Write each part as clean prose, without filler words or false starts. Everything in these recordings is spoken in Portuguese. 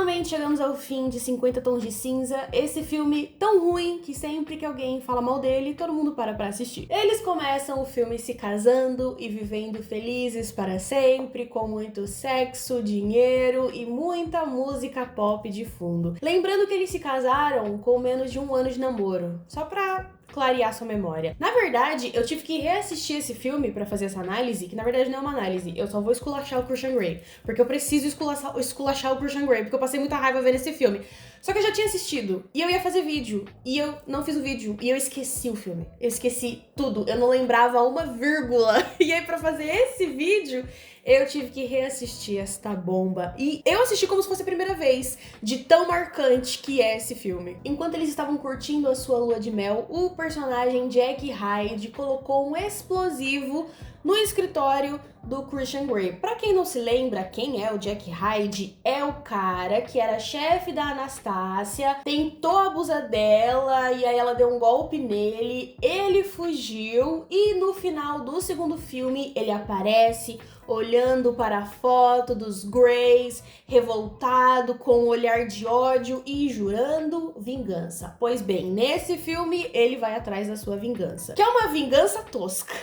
Finalmente chegamos ao fim de 50 Tons de Cinza, esse filme tão ruim que sempre que alguém fala mal dele, todo mundo para pra assistir. Eles começam o filme se casando e vivendo felizes para sempre, com muito sexo, dinheiro e muita música pop de fundo. Lembrando que eles se casaram com menos de um ano de namoro, só pra clarear sua memória. Na verdade, eu tive que reassistir esse filme pra fazer essa análise, que na verdade não é uma análise, eu só vou esculachar o Christian Grey, porque eu preciso esculachar o Christian Grey, porque eu passei muita raiva vendo esse filme. Só que eu já tinha assistido, e eu ia fazer vídeo, e eu não fiz o vídeo, e eu esqueci o filme. Eu esqueci tudo, eu não lembrava uma vírgula. E aí pra fazer esse vídeo, eu tive que reassistir esta bomba. E eu assisti como se fosse a primeira vez, de tão marcante que é esse filme. Enquanto eles estavam curtindo a sua lua de mel, o personagem Jack Hyde colocou um explosivo no escritório do Christian Grey. Pra quem não se lembra quem é o Jack Hyde, é o cara que era chefe da Anastácia, tentou abusar dela e aí ela deu um golpe nele, ele fugiu e no final do segundo filme ele aparece olhando para a foto dos Greys, revoltado, com um olhar de ódio e jurando vingança. Pois bem, nesse filme ele vai atrás da sua vingança, que é uma vingança tosca.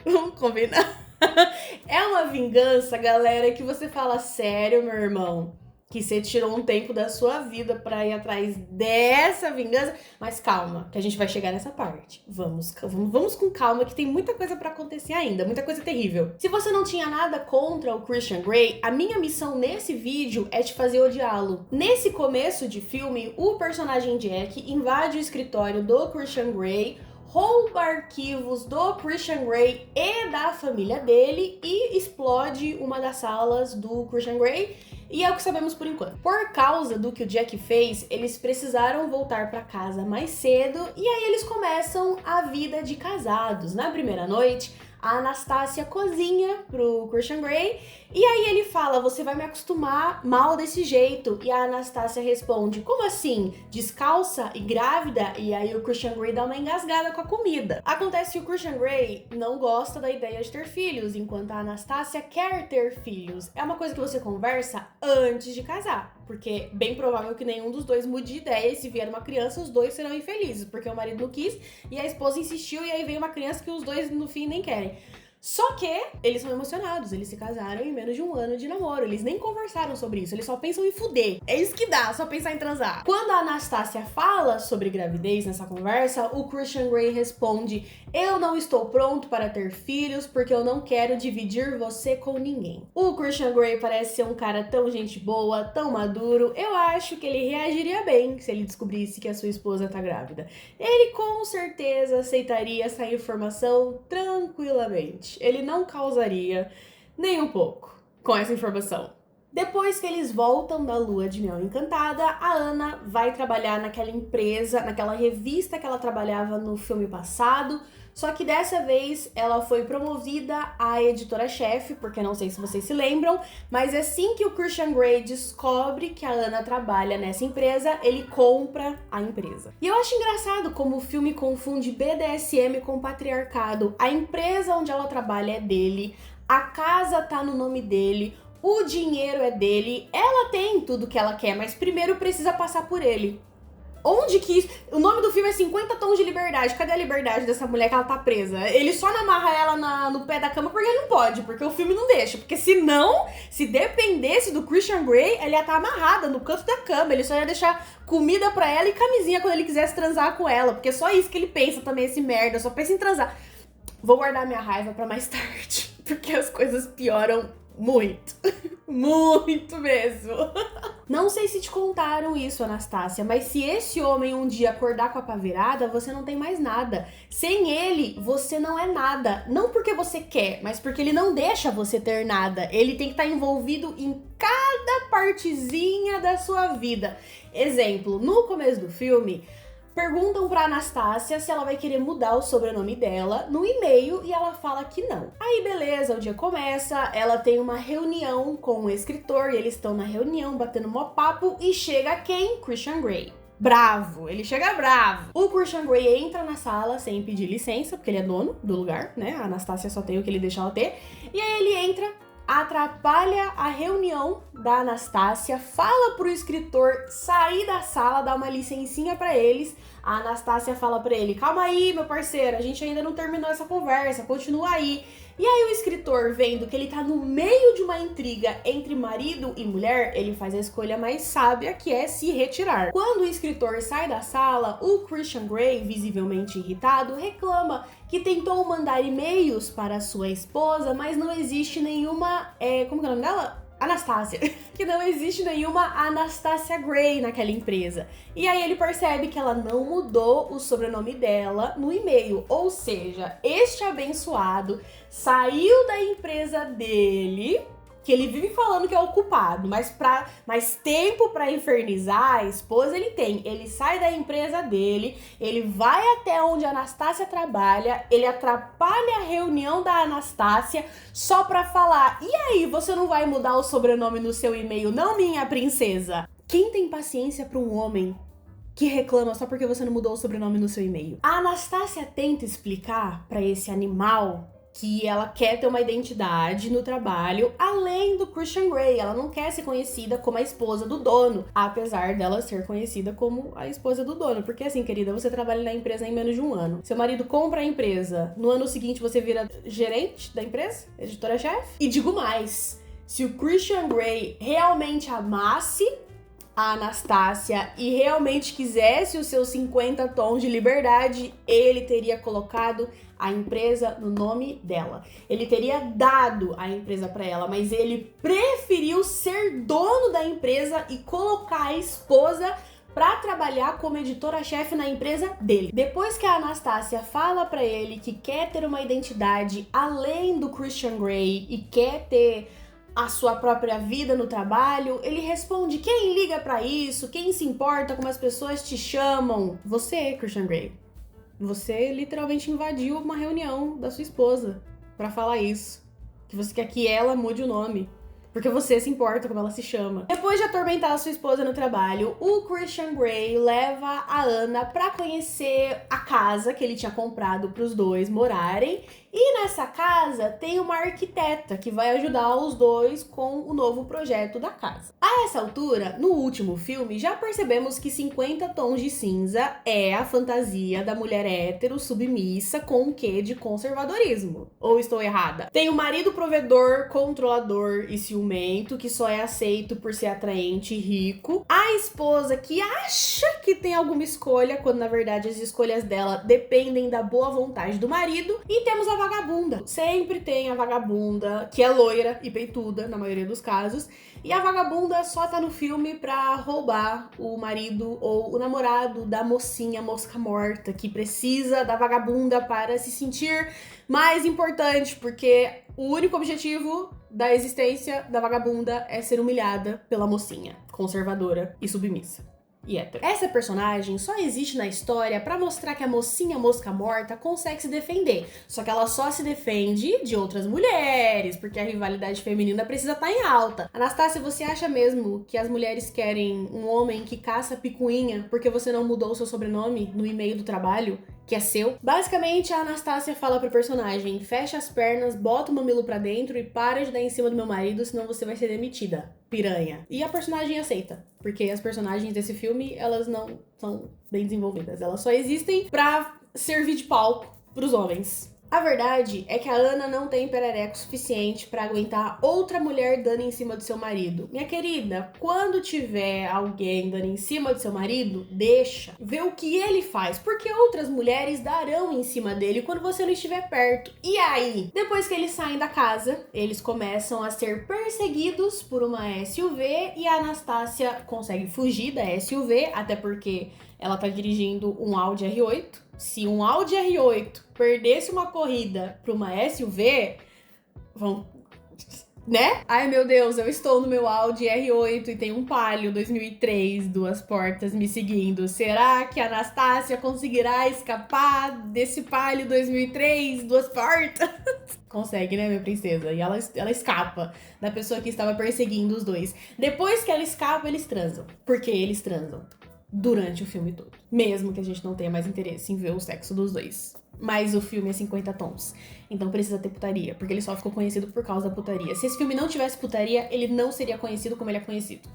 Vamos combinar? É uma vingança, galera, que você fala, sério, meu irmão, que você tirou um tempo da sua vida pra ir atrás dessa vingança. Mas calma, que a gente vai chegar nessa parte. Vamos com calma, que tem muita coisa pra acontecer ainda, muita coisa terrível. Se você não tinha nada contra o Christian Grey, a minha missão nesse vídeo é te fazer odiá-lo. Nesse começo de filme, o personagem Jack invade o escritório do Christian Grey, rouba arquivos do Christian Grey e da família dele e explode uma das salas do Christian Grey. E é o que sabemos por enquanto. Por causa do que o Jack fez, eles precisaram voltar pra casa mais cedo e aí eles começam a vida de casados. Na primeira noite, a Anastácia cozinha pro Christian Grey e aí ele fala, você vai me acostumar mal desse jeito. E a Anastácia responde, como assim? Descalça e grávida? E aí o Christian Grey dá uma engasgada com a comida. Acontece que o Christian Grey não gosta da ideia de ter filhos, enquanto a Anastácia quer ter filhos. É uma coisa que você conversa antes de casar, porque é bem provável que nenhum dos dois mude de ideia e se vier uma criança, os dois serão infelizes, porque o marido não quis e a esposa insistiu e aí veio uma criança que os dois no fim nem querem. Só que eles são emocionados, eles se casaram em menos de um ano de namoro, eles nem conversaram sobre isso, eles só pensam em fuder. É isso que dá, só pensar em transar. Quando a Anastácia fala sobre gravidez nessa conversa, o Christian Grey responde, eu não estou pronto para ter filhos porque eu não quero dividir você com ninguém. O Christian Grey parece ser um cara tão gente boa, tão maduro, eu acho que ele reagiria bem se ele descobrisse que a sua esposa tá grávida. Ele com certeza aceitaria essa informação tranquilamente. Ele não causaria nem um pouco com essa informação. Depois que eles voltam da lua de mel encantada, a Ana vai trabalhar naquela empresa, naquela revista que ela trabalhava no filme passado, só que dessa vez ela foi promovida a editora-chefe, porque não sei se vocês se lembram, mas assim que o Christian Grey descobre que a Ana trabalha nessa empresa, ele compra a empresa. E eu acho engraçado como o filme confunde BDSM com patriarcado. A empresa onde ela trabalha é dele, a casa tá no nome dele, o dinheiro é dele, ela tem tudo que ela quer, mas primeiro precisa passar por ele. Onde que isso... O nome do filme é 50 Tons de Liberdade. Cadê a liberdade dessa mulher que ela tá presa? Ele só não amarra ela no pé da cama porque ele não pode, porque o filme não deixa. Porque senão, se dependesse do Christian Grey, ela ia estar amarrada no canto da cama. Ele só ia deixar comida pra ela e camisinha quando ele quisesse transar com ela. Porque é só isso que ele pensa também, esse merda. Só pensa em transar. Vou guardar minha raiva pra mais tarde, porque as coisas pioram muito. Muito mesmo. Não sei se te contaram isso, Anastácia, mas se esse homem um dia acordar com a pá virada, você não tem mais nada. Sem ele, você não é nada. Não porque você quer, mas porque ele não deixa você ter nada. Ele tem que estar envolvido em cada partezinha da sua vida. Exemplo, no começo do filme, perguntam pra Anastácia se ela vai querer mudar o sobrenome dela no e-mail e ela fala que não. Aí beleza, o dia começa, ela tem uma reunião com o escritor e eles estão na reunião batendo mó papo e chega quem? Christian Grey. Bravo, ele chega bravo. O Christian Grey entra na sala sem pedir licença, porque ele é dono do lugar, né? A Anastácia só tem o que ele deixa ela ter. E aí ele entra, atrapalha a reunião da Anastácia fala pro escritor sair da sala, dar uma licencinha pra eles. A Anastácia fala pra ele: calma aí, meu parceiro, a gente ainda não terminou essa conversa, continua aí. E aí o escritor, vendo que ele tá no meio de uma intriga entre marido e mulher, ele faz a escolha mais sábia, que é se retirar. Quando o escritor sai da sala, o Christian Grey, visivelmente irritado, reclama que tentou mandar e-mails para sua esposa, mas não existe nenhuma... como que é o nome dela? Anastácia. Que não existe nenhuma Anastácia Grey naquela empresa. E aí ele percebe que ela não mudou o sobrenome dela no e-mail. Ou seja, este abençoado saiu da empresa dele, que ele vive falando que é o culpado, mas tempo pra infernizar a esposa ele tem. Ele sai da empresa dele, ele vai até onde a Anastácia trabalha, ele atrapalha a reunião da Anastácia só pra falar: e aí, você não vai mudar o sobrenome no seu e-mail não, minha princesa? Quem tem paciência pra um homem que reclama só porque você não mudou o sobrenome no seu e-mail? A Anastácia tenta explicar pra esse animal que ela quer ter uma identidade no trabalho além do Christian Grey. Ela não quer ser conhecida como a esposa do dono, apesar dela ser conhecida como a esposa do dono. Porque assim, querida, você trabalha na empresa em menos de um ano. Seu marido compra a empresa, no ano seguinte você vira gerente da empresa, editora-chefe. E digo mais, se o Christian Grey realmente amasse a Anastácia e realmente quisesse os seus 50 tons de liberdade, ele teria colocado a empresa no nome dela. Ele teria dado a empresa para ela, mas ele preferiu ser dono da empresa e colocar a esposa para trabalhar como editora-chefe na empresa dele. Depois que a Anastácia fala para ele que quer ter uma identidade além do Christian Grey e quer ter a sua própria vida no trabalho, ele responde: quem liga pra isso? Quem se importa como as pessoas te chamam? Você, Christian Grey. Você literalmente invadiu uma reunião da sua esposa pra falar isso. Que você quer que ela mude o nome. Porque você se importa como ela se chama. Depois de atormentar a sua esposa no trabalho, o Christian Grey leva a Ana pra conhecer a casa que ele tinha comprado pros dois morarem. E nessa casa tem uma arquiteta que vai ajudar os dois com o novo projeto da casa. A essa altura, no último filme, já percebemos que 50 tons de cinza é a fantasia da mulher hétero submissa com um quê de conservadorismo. Ou estou errada? Tem o marido provedor, controlador e ciumento, que só é aceito por ser atraente e rico. A esposa que acha que tem alguma escolha, quando na verdade as escolhas dela dependem da boa vontade do marido. E temos a vagabunda. Sempre tem a vagabunda, que é loira e peituda, na maioria dos casos. E a vagabunda só tá no filme pra roubar o marido ou o namorado da mocinha mosca morta, que precisa da vagabunda para se sentir mais importante, porque o único objetivo da existência da vagabunda é ser humilhada pela mocinha, conservadora e submissa. E hétero. Essa personagem só existe na história pra mostrar que a mocinha mosca morta consegue se defender. Só que ela só se defende de outras mulheres, porque a rivalidade feminina precisa estar em alta. Anastácia, você acha mesmo que as mulheres querem um homem que caça picuinha porque você não mudou o seu sobrenome no e-mail do trabalho, que é seu? Basicamente, a Anastácia fala pro personagem: fecha as pernas, bota o mamilo pra dentro e para de dar em cima do meu marido, senão você vai ser demitida, piranha. E a personagem aceita, porque as personagens desse filme, elas não são bem desenvolvidas. Elas só existem pra servir de palco pros homens. A verdade é que a Ana não tem perereco suficiente pra aguentar outra mulher dando em cima do seu marido. Minha querida, quando tiver alguém dando em cima do seu marido, deixa. Vê o que ele faz, porque outras mulheres darão em cima dele quando você não estiver perto. E aí, depois que eles saem da casa, eles começam a ser perseguidos por uma SUV e a Anastácia consegue fugir da SUV, até porque ela tá dirigindo um Audi R8. Se um Audi R8 perdesse uma corrida para uma SUV, vão, né? Ai, meu Deus, eu estou no meu Audi R8 e tem um Palio 2003, 2 portas me seguindo. Será que a Anastácia conseguirá escapar desse Palio 2003, 2 portas? Consegue, né, minha princesa? E ela escapa da pessoa que estava perseguindo os dois. Depois que ela escapa, eles transam. Porque eles transam. durante o filme todo. Mesmo que a gente não tenha mais interesse em ver o sexo dos dois. Mas o filme é 50 tons. Então precisa ter putaria, porque ele só ficou conhecido por causa da putaria. Se esse filme não tivesse putaria, ele não seria conhecido como ele é conhecido.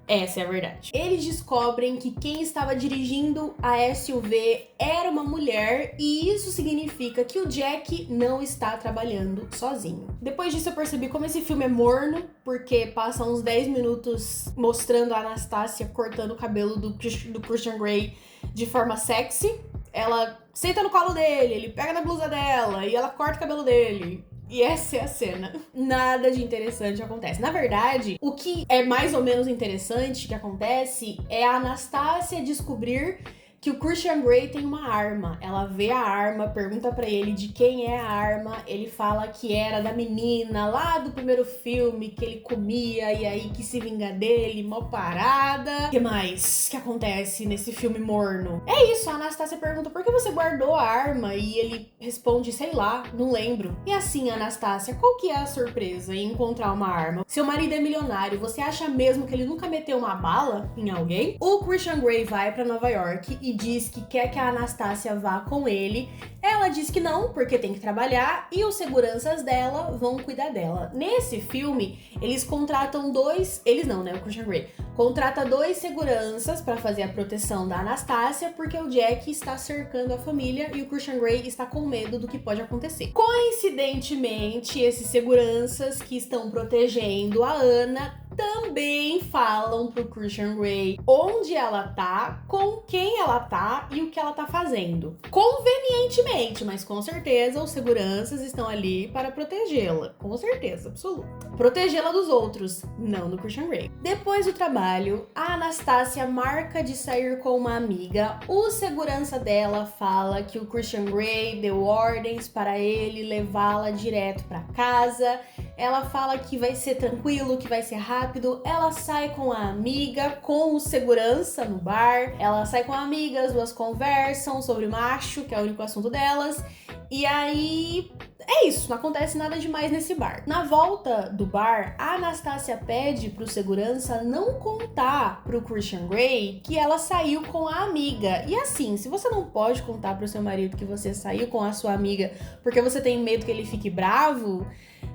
Essa é a verdade. Eles descobrem que quem estava dirigindo a SUV era uma mulher e isso significa que o Jack não está trabalhando sozinho. Depois disso eu percebi como esse filme é morno, porque passa uns 10 minutos mostrando a Anastasia cortando o cabelo do Christian Grey de forma sexy. Ela senta no colo dele, ele pega na blusa dela e ela corta o cabelo dele. E essa é a cena. Nada de interessante acontece. Na verdade, o que é mais ou menos interessante que acontece é a Anastasia descobrir que o Christian Grey tem uma arma. Ela vê a arma, pergunta pra ele de quem é a arma. Ele fala que era da menina lá do primeiro filme que ele comia e aí que se vinga dele, mó parada. O que mais que acontece nesse filme morno? É isso, a Anastasia pergunta por que você guardou a arma e ele responde, sei lá, não lembro. E assim, Anastasia, qual que é a surpresa em encontrar uma arma? Seu marido é milionário, você acha mesmo que ele nunca meteu uma bala em alguém? O Christian Grey vai pra Nova York e diz que quer que a Anastasia vá com ele. Ela diz que não, porque tem que trabalhar e os seguranças dela vão cuidar dela. Nesse filme, eles contratam o Christian Grey contrata 2 seguranças para fazer a proteção da Anastasia, porque o Jack está cercando a família e o Christian Grey está com medo do que pode acontecer. Coincidentemente, esses seguranças que estão protegendo a Ana também falam pro Christian Grey onde ela tá, com quem ela tá e o que ela tá fazendo. Convenientemente, mas com certeza os seguranças estão ali para protegê-la. Com certeza, absoluta. Protegê-la dos outros, não do Christian Grey. Depois do trabalho, a Anastasia marca de sair com uma amiga. O segurança dela fala que o Christian Grey deu ordens para ele levá-la direto para casa. Ela fala que vai ser tranquilo, que vai ser rápido. Ela sai com a amiga, com o segurança no bar. Ela sai com a amiga, as duas conversam sobre macho, que é o único assunto delas. E aí, é isso, não acontece nada demais nesse bar. Na volta do bar, a Anastasia pede pro segurança não contar pro Christian Grey que ela saiu com a amiga. E assim, se você não pode contar pro seu marido que você saiu com a sua amiga porque você tem medo que ele fique bravo,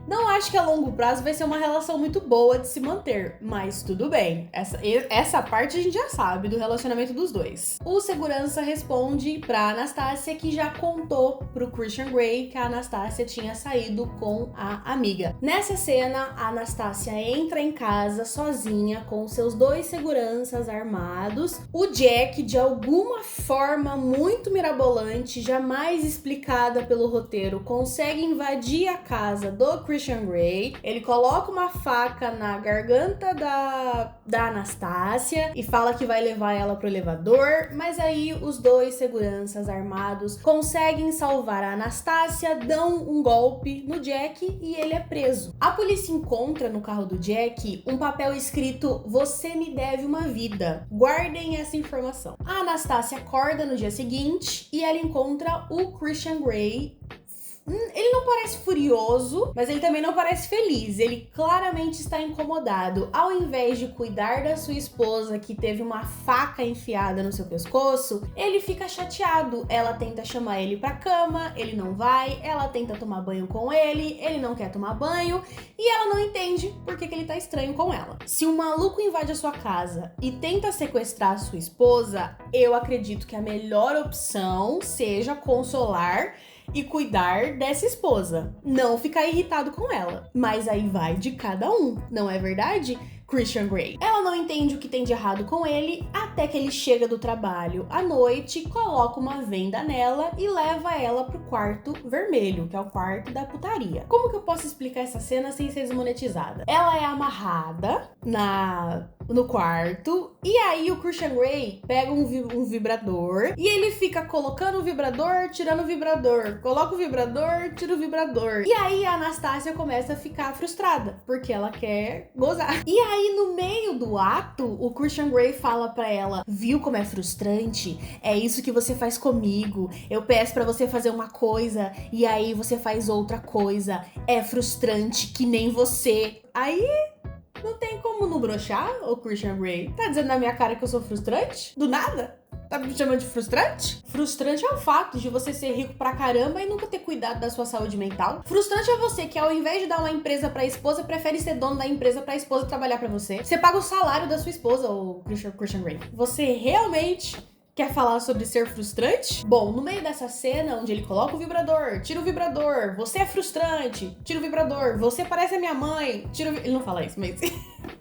não acho que a longo prazo vai ser uma relação muito boa de se manter, mas tudo bem. Essa parte a gente já sabe do relacionamento dos dois. O segurança responde pra Anastasia que já contou pro Christian Grey que a Anastasia tinha saído com a amiga. Nessa cena, a Anastasia entra em casa sozinha com seus 2 seguranças armados. O Jack, de alguma forma muito mirabolante, jamais explicada pelo roteiro, consegue invadir a casa do Christian Grey. Ele coloca uma faca na garganta da Anastasia e fala que vai levar ela pro elevador, mas aí os 2 seguranças armados conseguem salvar a Anastasia, dão um golpe no Jack e ele é preso. A polícia encontra no carro do Jack um papel escrito: "Você me deve uma vida. Guardem essa informação." A Anastasia acorda no dia seguinte e ela encontra o Christian Grey. Ele não parece furioso, mas ele também não parece feliz. Ele claramente está incomodado. Ao invés de cuidar da sua esposa, que teve uma faca enfiada no seu pescoço, ele fica chateado. Ela tenta chamar ele pra cama, ele não vai. Ela tenta tomar banho com ele não quer tomar banho. E ela não entende por que ele tá estranho com ela. Se um maluco invade a sua casa e tenta sequestrar a sua esposa, eu acredito que a melhor opção seja consolar e cuidar dessa esposa, não ficar irritado com ela. Mas aí vai de cada um, não é verdade? Christian Grey. Ela não entende o que tem de errado com ele até que ele chega do trabalho à noite, coloca uma venda nela e leva ela pro quarto vermelho, que é o quarto da putaria. Como que eu posso explicar essa cena sem ser desmonetizada? Ela é amarrada no quarto e aí o Christian Grey pega um vibrador e ele fica colocando o vibrador, tirando o vibrador, coloca o vibrador, tira o vibrador. E aí a Anastasia começa a ficar frustrada porque ela quer gozar. E aí no meio do ato, o Christian Grey fala pra ela: "Viu como é frustrante? É isso que você faz comigo. Eu peço pra você fazer uma coisa e aí você faz outra coisa. É frustrante que nem você." Aí não tem como broxar, ô Christian Grey? Tá dizendo na minha cara que eu sou frustrante? Do nada? Tá me chamando de frustrante? Frustrante é o fato de você ser rico pra caramba e nunca ter cuidado da sua saúde mental. Frustrante é você que, ao invés de dar uma empresa pra esposa, prefere ser dono da empresa pra esposa trabalhar pra você. Você paga o salário da sua esposa, ô Christian Grey. Você realmente quer falar sobre ser frustrante? Bom, no meio dessa cena onde ele coloca o vibrador, tira o vibrador, você é frustrante, tira o vibrador, você parece a minha mãe, Ele não fala isso, mas...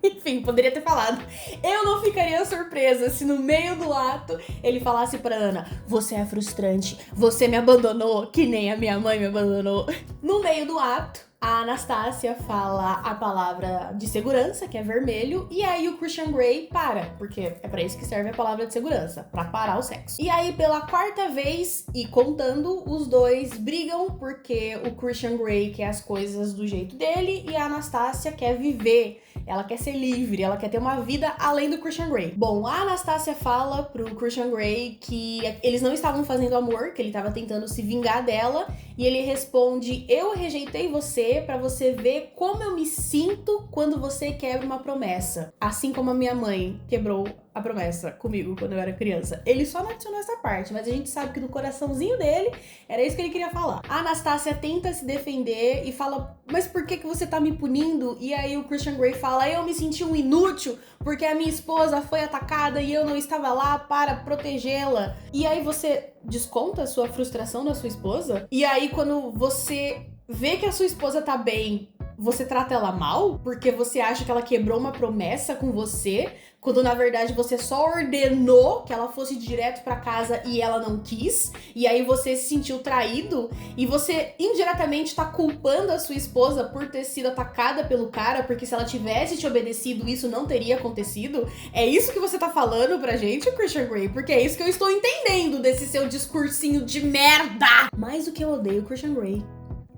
Enfim, poderia ter falado. Eu não ficaria surpresa se no meio do ato ele falasse pra Ana: você é frustrante, você me abandonou, que nem a minha mãe me abandonou. No meio do ato, a Anastácia fala a palavra de segurança, que é vermelho, e aí o Christian Grey para, porque é pra isso que serve a palavra de segurança, pra parar o sexo. E aí, pela quarta vez, e contando, os dois brigam porque o Christian Grey quer as coisas do jeito dele e a Anastácia quer viver, ela quer ser livre, ela quer ter uma vida além do Christian Grey. Bom, a Anastácia fala pro Christian Grey que eles não estavam fazendo amor, que ele tava tentando se vingar dela, e ele responde: eu rejeitei você pra você ver como eu me sinto quando você quebra uma promessa. Assim como a minha mãe quebrou a promessa comigo quando eu era criança. Ele só não adicionou essa parte, mas a gente sabe que no coraçãozinho dele era isso que ele queria falar. A Anastácia tenta se defender e fala: mas por que você tá me punindo? E aí o Christian Grey fala: eu me senti um inútil porque a minha esposa foi atacada e eu não estava lá para protegê-la. E aí você desconta a sua frustração da sua esposa? E aí quando você vê que a sua esposa tá bem, você trata ela mal? Porque você acha que ela quebrou uma promessa com você, quando na verdade você só ordenou que ela fosse direto pra casa e ela não quis, e aí você se sentiu traído, e você indiretamente tá culpando a sua esposa por ter sido atacada pelo cara, porque se ela tivesse te obedecido, isso não teria acontecido. É isso que você tá falando pra gente, Christian Grey? Porque é isso que eu estou entendendo desse seu discursinho de merda! Mais do que eu odeio o Christian Grey,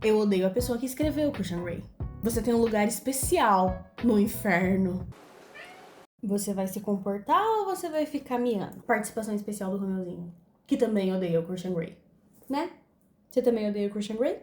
eu odeio a pessoa que escreveu o Christian Grey. Você tem um lugar especial no inferno. Você vai se comportar ou você vai ficar miando? Participação especial do Romeuzinho, que também odeia o Christian Grey, né? Você também odeia o Christian Grey?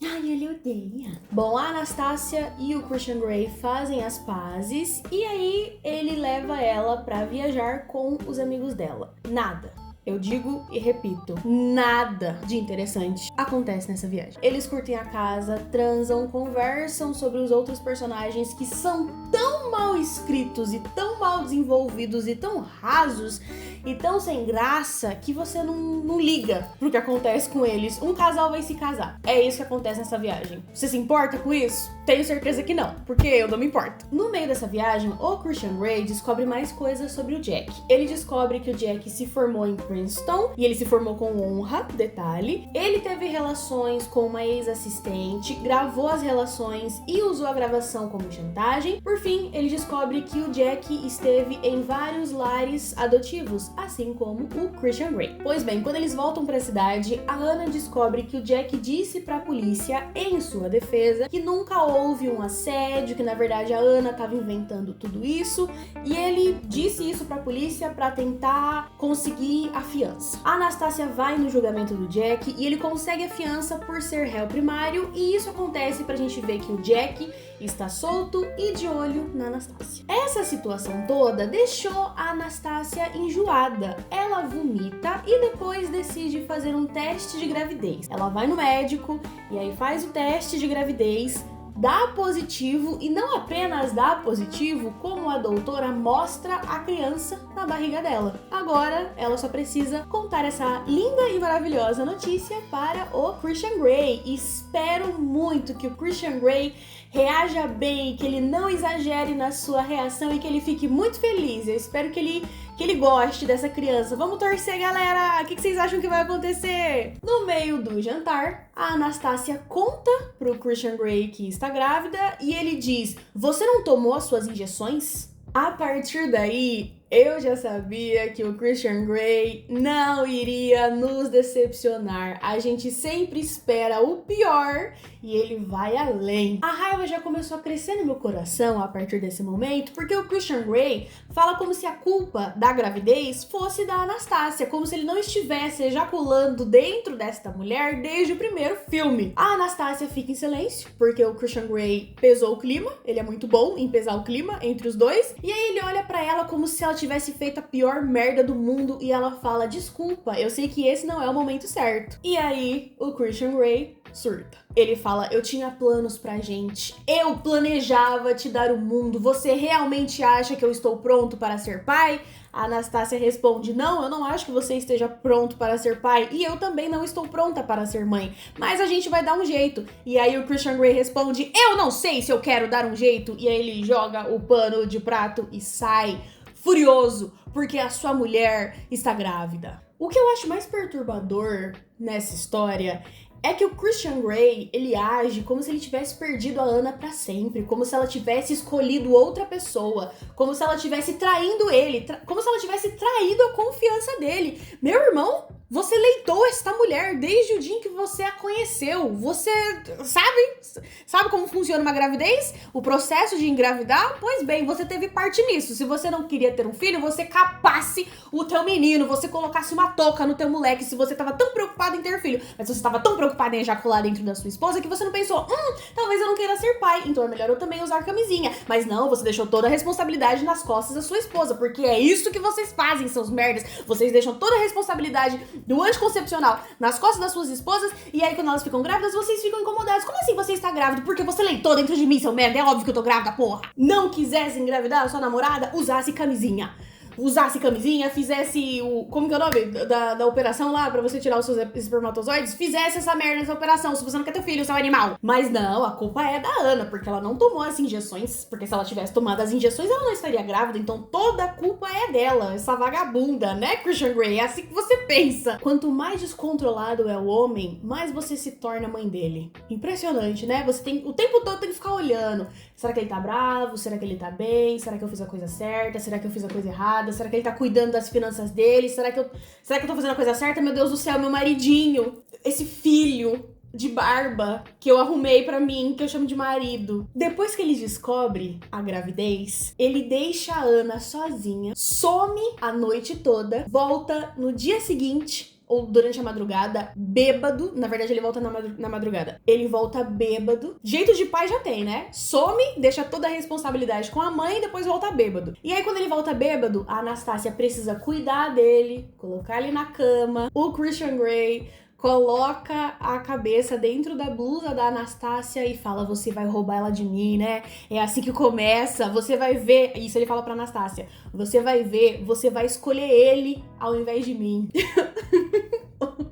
Ai, ele odeia. Bom, a Anastácia e o Christian Grey fazem as pazes e aí ele leva ela pra viajar com os amigos dela. Nada. Eu digo e repito, nada de interessante acontece nessa viagem. Eles curtem a casa, transam, conversam sobre os outros personagens que são tão mal escritos e tão mal desenvolvidos e tão rasos e tão sem graça que você não liga pro que acontece com eles. Um casal vai se casar. É isso que acontece nessa viagem. Você se importa com isso? Tenho certeza que não, porque eu não me importo. No meio dessa viagem, o Christian Grey descobre mais coisas sobre o Jack. Ele descobre que o Jack se formou em Princeton e ele se formou com honra, detalhe. Ele teve relações com uma ex-assistente, gravou as relações e usou a gravação como chantagem. Por fim, ele descobre que o Jack esteve em vários lares adotivos, assim como o Christian Grey. Pois bem, quando eles voltam para a cidade, a Ana descobre que o Jack disse para a polícia, em sua defesa, que nunca houve um assédio, que na verdade a Ana estava inventando tudo isso, e ele disse isso para a polícia para tentar conseguir a fiança. A Anastácia vai no julgamento do Jack e ele consegue a fiança por ser réu primário, e isso acontece pra gente ver que o Jack está solto e de olho na Anastácia. Essa situação toda deixou a Anastácia enjoada. Ela vomita e depois decide fazer um teste de gravidez. Ela vai no médico e aí faz o teste de gravidez, dá positivo, e não apenas dá positivo, como a doutora mostra a criança na barriga dela. Agora, ela só precisa contar essa linda e maravilhosa notícia para o Christian Grey. Espero muito que o Christian Grey reaja bem, que ele não exagere na sua reação e que ele fique muito feliz. Eu espero que ele goste dessa criança. Vamos torcer, galera! O que vocês acham que vai acontecer? No meio do jantar, a Anastácia conta pro Christian Grey que está grávida e ele diz: você não tomou as suas injeções? A partir daí, Eu já sabia que o Christian Grey não iria nos decepcionar. A gente sempre espera o pior e ele vai além. A raiva já começou a crescer no meu coração a partir desse momento, porque o Christian Grey fala como se a culpa da gravidez fosse da Anastácia, como se ele não estivesse ejaculando dentro desta mulher desde o primeiro filme. A Anastácia fica em silêncio, porque o Christian Grey pesou o clima, ele é muito bom em pesar o clima entre os dois, e aí ele olha pra ela como se ela tivesse feito a pior merda do mundo e ela fala: desculpa, eu sei que esse não é o momento certo. E aí o Christian Grey surta. Ele fala: eu tinha planos pra gente, eu planejava te dar o mundo, você realmente acha que eu estou pronto para ser pai? A Anastácia responde: não, eu não acho que você esteja pronto para ser pai e eu também não estou pronta para ser mãe, mas a gente vai dar um jeito. E aí o Christian Grey responde: eu não sei se eu quero dar um jeito. E aí ele joga o pano de prato e sai furioso porque a sua mulher está grávida. O que eu acho mais perturbador nessa história é que o Christian Grey, ele age como se ele tivesse perdido a Ana pra sempre, como se ela tivesse escolhido outra pessoa, como se ela tivesse traindo ele, como se ela tivesse traído a confiança dele. Meu irmão, você leitou esta mulher desde o dia em que você a conheceu. Você sabe como funciona uma gravidez? O processo de engravidar? Pois bem, você teve parte nisso. Se você não queria ter um filho, você capasse o teu menino, você colocasse uma touca no teu moleque, se você tava tão preocupado em ter filho, mas você tava tão preocupado em ejacular dentro da sua esposa que você não pensou: talvez eu não queira ser pai, então é melhor eu também usar camisinha. Mas não, você deixou toda a responsabilidade nas costas da sua esposa, porque é isso que vocês fazem, seus merdas. Vocês deixam toda a responsabilidade do anticoncepcional nas costas das suas esposas, e aí quando elas ficam grávidas, vocês ficam incomodados. Como assim você está grávida? Porque você leitou dentro de mim, seu merda. É óbvio que eu tô grávida, porra. Não quisesse engravidar a sua namorada, usasse camisinha. Fizesse o... como que é o nome? Da operação lá, pra você tirar os seus espermatozoides. Fizesse essa merda nessa operação, se você não quer ter filho, seu animal. Mas não, a culpa é da Ana, porque ela não tomou as injeções. Porque se ela tivesse tomado as injeções, ela não estaria grávida. Então toda a culpa é dela, essa vagabunda, né, Christian Grey? É assim que você pensa. Quanto mais descontrolado é o homem, mais você se torna mãe dele. Impressionante, né? Você tem o tempo todo tem que ficar olhando. Será que ele tá bravo? Será que ele tá bem? Será que eu fiz a coisa certa? Será que eu fiz a coisa errada? Será que ele tá cuidando das finanças dele? Será que eu tô fazendo a coisa certa? Meu Deus do céu, meu maridinho, esse filho de barba que eu arrumei pra mim, que eu chamo de marido. Depois que ele descobre a gravidez, ele deixa a Ana sozinha, some a noite toda, volta no dia seguinte ou durante a madrugada, bêbado. Na verdade, ele volta na madrugada. Ele volta bêbado. Jeito de pai já tem, né? Some, deixa toda a responsabilidade com a mãe e depois volta bêbado. E aí, quando ele volta bêbado, a Anastácia precisa cuidar dele, colocar ele na cama. O Christian Grey coloca a cabeça dentro da blusa da Anastácia e fala: você vai roubar ela de mim, né? É assim que começa, você vai ver. Isso ele fala pra Anastácia: você vai ver, você vai escolher ele ao invés de mim.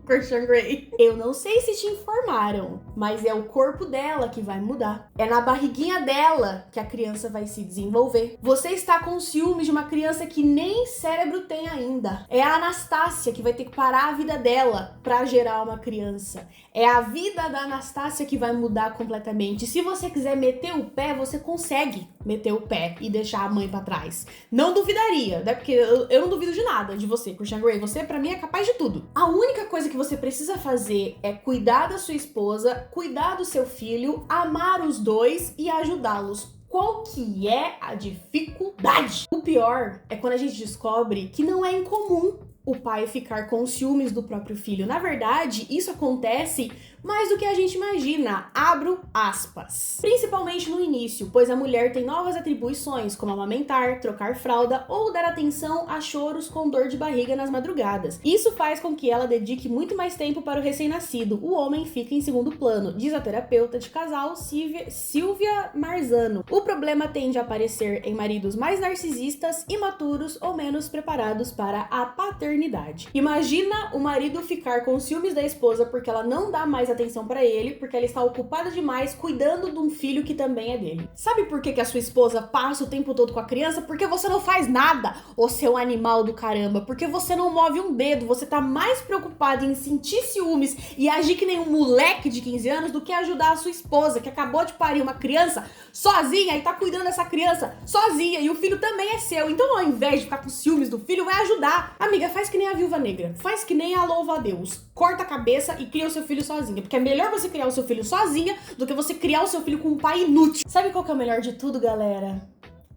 Christian Grey. Eu não sei se te informaram, mas é o corpo dela que vai mudar. É na barriguinha dela que a criança vai se desenvolver. Você está com ciúmes de uma criança que nem cérebro tem ainda. É a Anastácia que vai ter que parar a vida dela pra gerar uma criança. É a vida da Anastácia que vai mudar completamente. Se você quiser meter o pé, você consegue meter o pé e deixar a mãe pra trás. Não duvidaria, né? Porque eu não duvido de nada de você, Christian Grey. Você, pra mim, é capaz de tudo. A única coisa que você precisa fazer é cuidar da sua esposa, cuidar do seu filho, amar os dois e ajudá-los. Qual que é a dificuldade? O pior é quando a gente descobre que não é incomum o pai ficar com ciúmes do próprio filho. Na verdade, isso acontece mais do que a gente imagina. Abro aspas. Principalmente no início, pois a mulher tem novas atribuições, como amamentar, trocar fralda ou dar atenção a choros com dor de barriga nas madrugadas. Isso faz com que ela dedique muito mais tempo para o recém-nascido. O homem fica em segundo plano, diz a terapeuta de casal Silvia Marzano. O problema tende a aparecer em maridos mais narcisistas, imaturos ou menos preparados para a paternidade. paternidade. Imagina o marido ficar com ciúmes da esposa porque ela não dá mais atenção pra ele, porque ela está ocupada demais cuidando de um filho que também é dele. Sabe por que a sua esposa passa o tempo todo com a criança? Porque você não faz nada, ô seu animal do caramba. Porque você não move um dedo, você tá mais preocupado em sentir ciúmes e agir que nem um moleque de 15 anos do que ajudar a sua esposa, que acabou de parir uma criança sozinha e tá cuidando dessa criança sozinha, e o filho também é seu. Então, ao invés de ficar com ciúmes do filho, vai ajudar. Amiga, faz que nem a Viúva Negra, faz que nem a Louva a Deus, corta a cabeça e cria o seu filho sozinha, porque é melhor você criar o seu filho sozinha do que você criar o seu filho com um pai inútil. Sabe qual que é o melhor de tudo, galera?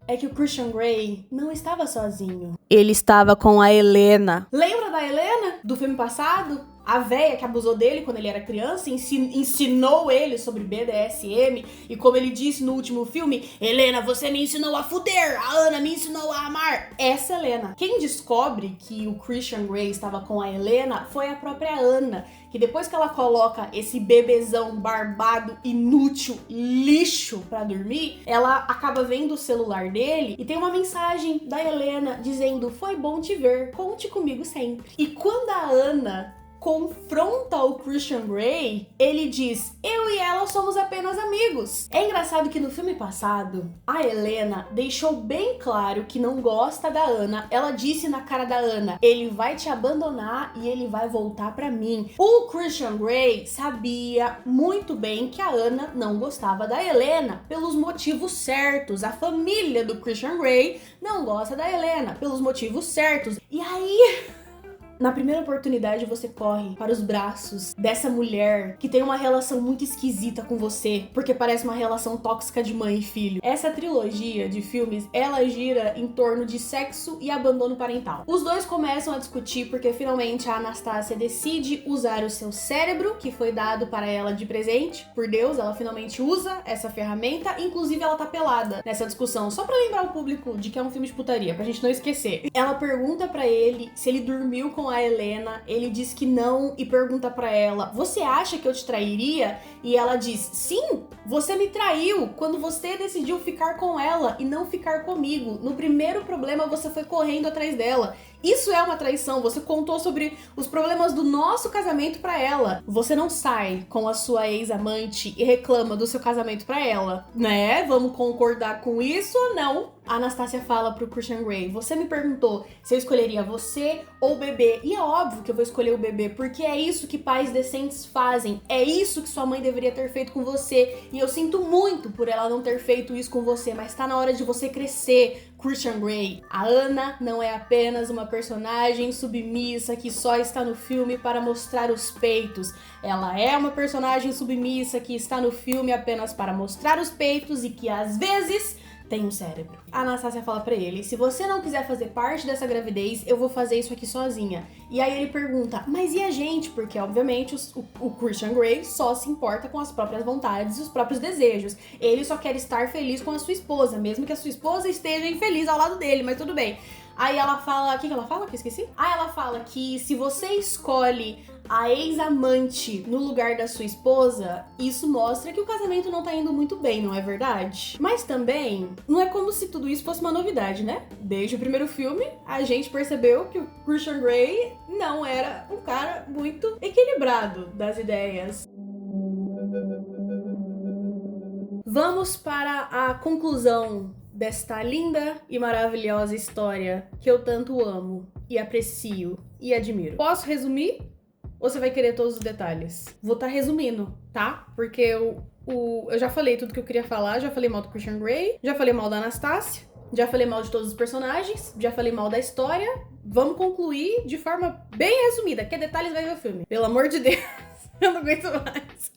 É que o Christian Grey não estava sozinho. Ele estava com a Helena. Lembra da Helena? Do filme passado? A véia que abusou dele quando ele era criança, ensinou ele sobre BDSM, e como ele disse no último filme, Helena, você me ensinou a fuder, a Ana me ensinou a amar. Essa Helena. Quem descobre que o Christian Grey estava com a Helena foi a própria Ana, que depois que ela coloca esse bebezão barbado, inútil, lixo pra dormir, ela acaba vendo o celular dele e tem uma mensagem da Helena dizendo: foi bom te ver, conte comigo sempre. E quando a Ana confronta o Christian Grey, ele diz: eu e ela somos apenas amigos. É engraçado que no filme passado, a Helena deixou bem claro que não gosta da Ana. Ela disse na cara da Ana: ele vai te abandonar e ele vai voltar pra mim. O Christian Grey sabia muito bem que a Ana não gostava da Helena pelos motivos certos. A família do Christian Grey não gosta da Helena pelos motivos certos. E aí, na primeira oportunidade, você corre para os braços dessa mulher que tem uma relação muito esquisita com você, porque parece uma relação tóxica de mãe e filho. Essa trilogia de filmes, ela gira em torno de sexo e abandono parental. Os dois começam a discutir porque finalmente a Anastácia decide usar o seu cérebro, que foi dado para ela de presente por Deus. Ela finalmente usa essa ferramenta, inclusive ela tá pelada nessa discussão, só pra lembrar o público de que é um filme de putaria, pra gente não esquecer. Ela pergunta pra ele se ele dormiu com a Helena, ele diz que não e pergunta pra ela: você acha que eu te trairia? E ela diz: sim, você me traiu quando você decidiu ficar com ela e não ficar comigo. No primeiro problema você foi correndo atrás dela. Isso é uma traição. Você contou sobre os problemas do nosso casamento pra ela. Você não sai com a sua ex-amante e reclama do seu casamento pra ela, né? Vamos concordar com isso ou não? A Anastácia fala pro Christian Grey: você me perguntou se eu escolheria você ou o bebê. E é óbvio que eu vou escolher o bebê, porque é isso que pais decentes fazem. É isso que sua mãe deveria ter feito com você. E eu sinto muito por ela não ter feito isso com você, mas tá na hora de você crescer, Christian Grey. A Ana não é apenas uma personagem submissa que só está no filme para mostrar os peitos. Ela é uma personagem submissa que está no filme apenas para mostrar os peitos e que às vezes tem um cérebro. A Anastácia fala pra ele: se você não quiser fazer parte dessa gravidez, eu vou fazer isso aqui sozinha. E aí ele pergunta: mas e a gente? Porque obviamente o Christian Grey só se importa com as próprias vontades e os próprios desejos. Ele só quer estar feliz com a sua esposa, mesmo que a sua esposa esteja infeliz ao lado dele, mas tudo bem. Aí ela fala... O que ela fala? Que eu esqueci? Ah, ela fala que se você escolhe a ex-amante no lugar da sua esposa, isso mostra que o casamento não tá indo muito bem, não é verdade? Mas também, não é como se tudo isso fosse uma novidade, né? Desde o primeiro filme, a gente percebeu que o Christian Grey não era um cara muito equilibrado das ideias. Vamos para a conclusão desta linda e maravilhosa história que eu tanto amo e aprecio e admiro. Posso resumir? Ou você vai querer todos os detalhes? Vou estar resumindo, tá? Porque eu já falei tudo que eu queria falar, já falei mal do Christian Grey, já falei mal da Anastácia, já falei mal de todos os personagens, já falei mal da história. Vamos concluir de forma bem resumida. Quer detalhes, vai ver o filme. Pelo amor de Deus, eu não aguento mais.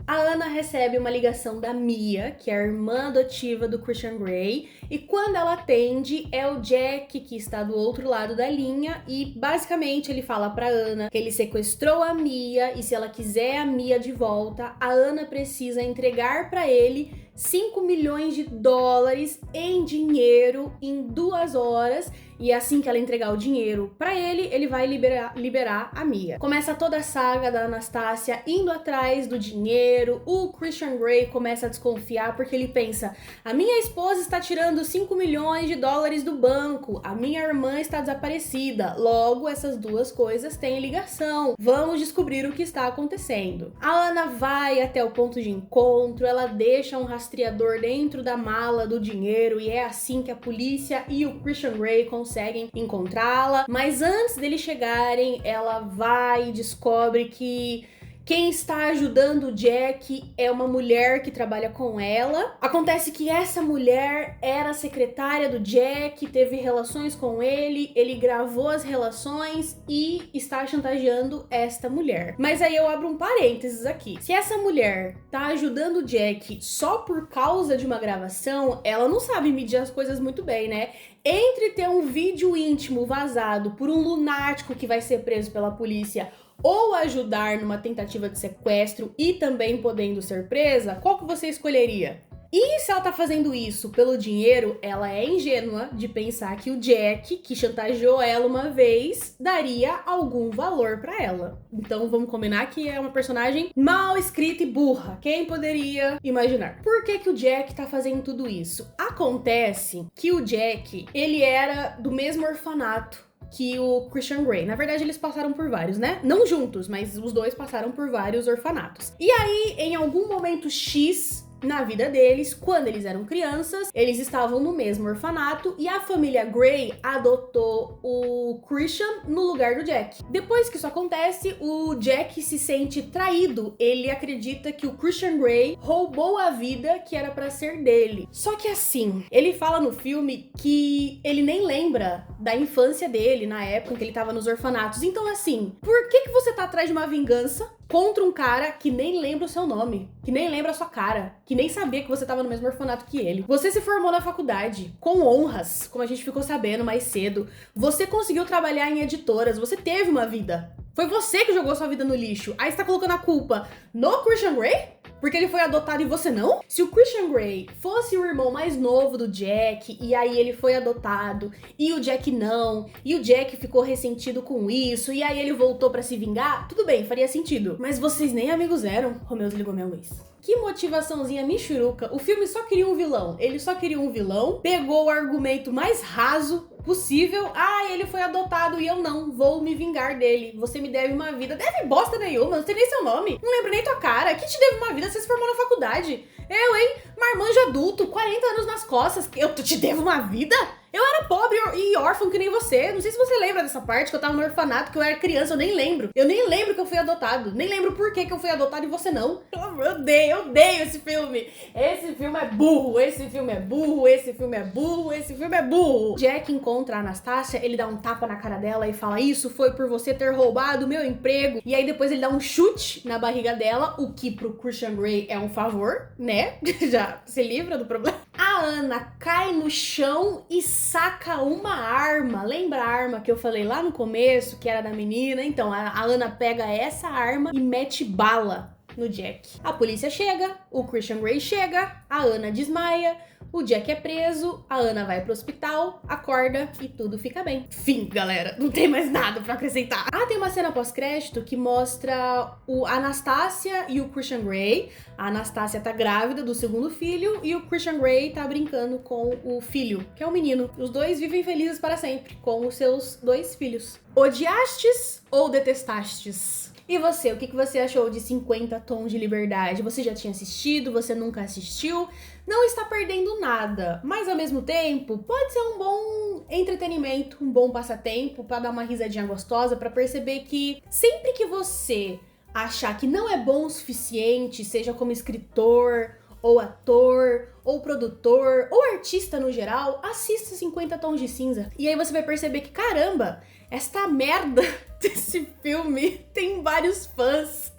A Ana recebe uma ligação da Mia, que é a irmã adotiva do Christian Grey, e quando ela atende, é o Jack que está do outro lado da linha, e basicamente ele fala pra Ana que ele sequestrou a Mia, e se ela quiser a Mia de volta, a Ana precisa entregar pra ele 5 milhões de dólares em dinheiro em 2 horas. E assim que ela entregar o dinheiro pra ele, ele vai liberar a Mia. Começa toda a saga da Anastácia indo atrás do dinheiro. O Christian Grey começa a desconfiar porque ele pensa: a minha esposa está tirando 5 milhões de dólares do banco, a minha irmã está desaparecida. Logo, essas duas coisas têm ligação. Vamos descobrir o que está acontecendo. A Ana vai até o ponto de encontro, ela deixa um rastreador dentro da mala do dinheiro e é assim que a polícia e o Christian Grey conseguem encontrá-la, mas antes deles chegarem, ela vai e descobre que quem está ajudando o Jack é uma mulher que trabalha com ela. Acontece que essa mulher era a secretária do Jack, teve relações com ele gravou as relações e está chantageando esta mulher. Mas aí eu abro um parênteses aqui. Se essa mulher tá ajudando o Jack só por causa de uma gravação, ela não sabe medir as coisas muito bem, né? Entre ter um vídeo íntimo vazado por um lunático que vai ser preso pela polícia ou ajudar numa tentativa de sequestro e também podendo ser presa, qual que você escolheria? E se ela tá fazendo isso pelo dinheiro, ela é ingênua de pensar que o Jack, que chantageou ela uma vez, daria algum valor pra ela. Então vamos combinar que é uma personagem mal escrita e burra. Quem poderia imaginar? Por que o Jack tá fazendo tudo isso? Acontece que o Jack, ele era do mesmo orfanato que o Christian Grey. Na verdade, eles passaram por vários, né? Não juntos, mas os dois passaram por vários orfanatos. E aí, em algum momento X na vida deles, quando eles eram crianças, eles estavam no mesmo orfanato e a família Grey adotou o Christian no lugar do Jack. Depois que isso acontece, o Jack se sente traído. Ele acredita que o Christian Grey roubou a vida que era pra ser dele. Só que assim, ele fala no filme que ele nem lembra da infância dele, na época em que ele tava nos orfanatos. Então assim, por que você tá atrás de uma vingança contra um cara que nem lembra o seu nome, que nem lembra a sua cara, que nem sabia que você tava no mesmo orfanato que ele? Você se formou na faculdade com honras, como a gente ficou sabendo mais cedo. Você conseguiu trabalhar em editoras, você teve uma vida. Foi você que jogou sua vida no lixo. Aí você tá colocando a culpa no Christian Grey? Porque ele foi adotado e você não? Se o Christian Grey fosse o irmão mais novo do Jack, e aí ele foi adotado, e o Jack não, e o Jack ficou ressentido com isso, e aí ele voltou pra se vingar, tudo bem, faria sentido. Mas vocês nem amigos eram. Romeu desligou minha luz. Que motivaçãozinha michuruca. O filme só queria um vilão. Ele só queria um vilão, pegou o argumento mais raso possível. Ah, ele foi adotado e eu não. Vou me vingar dele. Você me deve uma vida. Deve bosta nenhuma. Não sei nem seu nome. Não lembro nem tua cara. Quem te deve uma vida? Você se formou na faculdade. Eu, hein? Marmanjo adulto. 40 anos nas costas. Eu te devo uma vida? Eu era pobre e órfão que nem você. Não sei se você lembra dessa parte, que eu tava no orfanato, que eu era criança, eu nem lembro. Eu nem lembro que eu fui adotado. Nem lembro por que eu fui adotado e você não. Eu odeio esse filme. Esse filme é burro, esse filme é burro, esse filme é burro, esse filme é burro. Jack encontra a Anastácia, ele dá um tapa na cara dela e fala: isso foi por você ter roubado o meu emprego. E aí depois ele dá um chute na barriga dela, o que pro Christian Grey é um favor, né? Já se livra do problema. A Ana cai no chão e saca uma arma. Lembra a arma que eu falei lá no começo, que era da menina? Então, a Ana pega essa arma e mete bala no Jack. A polícia chega, o Christian Grey chega, a Ana desmaia, o Jack é preso, a Ana vai pro hospital, acorda e tudo fica bem. Fim, galera. Não tem mais nada pra acrescentar. Ah, tem uma cena pós-crédito que mostra a Anastácia e o Christian Grey. A Anastácia tá grávida do segundo filho e o Christian Grey tá brincando com o filho, que é um menino. Os dois vivem felizes para sempre, com os seus 2 filhos. Odiastes ou detestastes? E você, o que você achou de 50 Tons de Liberdade? Você já tinha assistido? Você nunca assistiu? Não está perdendo nada, mas ao mesmo tempo pode ser um bom entretenimento, um bom passatempo para dar uma risadinha gostosa, para perceber que sempre que você achar que não é bom o suficiente, seja como escritor, ou ator, ou produtor, ou artista no geral, assista 50 Tons de Cinza. E aí você vai perceber que, caramba, esta merda desse filme tem vários fãs.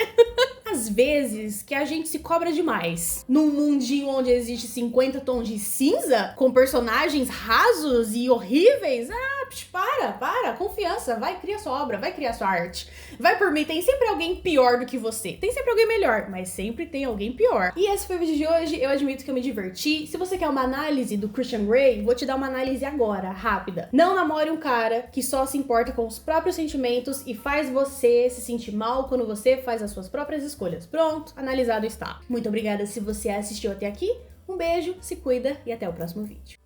às vezes que a gente se cobra demais. Num mundinho onde existe 50 tons de cinza, com personagens rasos e horríveis, para, confiança, vai, cria sua obra, vai criar sua arte. Vai por mim, tem sempre alguém pior do que você. Tem sempre alguém melhor, mas sempre tem alguém pior. E esse foi o vídeo de hoje, eu admito que eu me diverti. Se você quer uma análise do Christian Grey, vou te dar uma análise agora, rápida. Não namore um cara que só se importa com os próprios sentimentos e faz você se sentir mal quando você faz as suas próprias escolhas. Pronto, analisado está. Muito obrigada se você assistiu até aqui. Um beijo, se cuida e até o próximo vídeo.